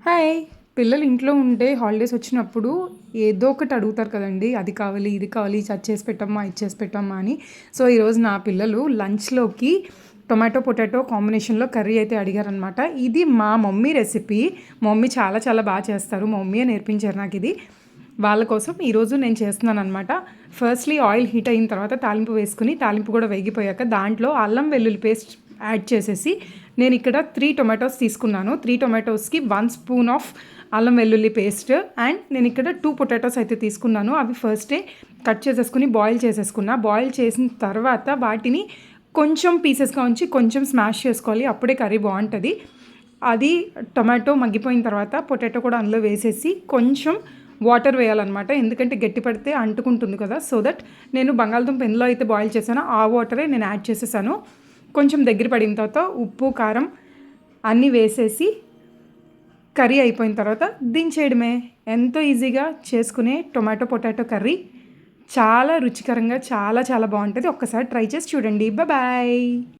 Hi! పిల్లలు ఇంట్లో ఉంటే హాలిడేస్ వచ్చినప్పుడు ఏదో ఒకటి అడుగుతారు కదండీ! అది కావాలి, ఇది కావాలి, అది చేసి పెట్టమ్మా, ఇది చేసి పెట్టమ్మా అని. సో, ఈరోజు నా పిల్లలు లంచ్‌లోకి టొమాటో, పొటాటో కాంబినేషన్‌లో కర్రీ అయితే అడిగారనమాట. ఇది మా మమ్మీ రెసిపీ. మా మమ్మీ చాలా చాలా చేస్తారు. మా మమ్మీయే నేర్పించారు నాకిది. వాళ్ళ కోసం ఈరోజు నేను చేస్తున్నాననమాట. ఫస్ట్‌లీ ఆయిల్ హీట్ అయిన తర్వాత తాలింపు వేసుకొని, తాలింపు కూడా వేగిపోయాక దాంట్లో అల్లం వెల్లుల్లి పేస్ట్ యాడ్ చేసేసి నేను ఇక్కడ 3 టొమాటోస్ తీసుకున్నాను. 3 టొమాటోస్‌కి 1 స్పూన్ ఆఫ్ అల్లం వెల్లుల్లి పేస్ట్ అండ్ నేను ఇక్కడ 2 పొటాటోస్ అయితే తీసుకున్నాను. అవి ఫస్టే కట్ చేసేసుకుని బాయిల్ చేసేసుకున్నా. బాయిల్ చేసిన తర్వాత వాటిని కొంచెం పీసెస్‌గా ఉంచి కొంచెం స్మాష్ చేసుకోవాలి. అప్పుడే కర్రీ బావుంటది. అది టొమాటో మగ్గిపోయిన తర్వాత పొటాటో కూడా అందులో వేసేసి కొంచెం వాటర్ వేయాలన్నమాట. ఎందుకంటే గట్టి పడితే అంటుకుంటుంది కదా! సో దట్ నేను బంగాళదుంప ఎందులో అయితే బాయిల్ చేశానో ఆ వాటరే నేను యాడ్ చేసేసాను. కొంచెం దగ్గర పడిన తర్వాత ఉప్పు, కారం అన్నీ వేసేసి కర్రీ అయిపోయిన తర్వాత దించేయడమే. ఎంతో ఈజీగా చేసుకునే టొమాటో, పొటాటో కర్రీ. చాలా రుచికరంగా చాలా చాలా బావుంటది. ఒక్కసారి ట్రై చేసి చూడండి. బాయ్.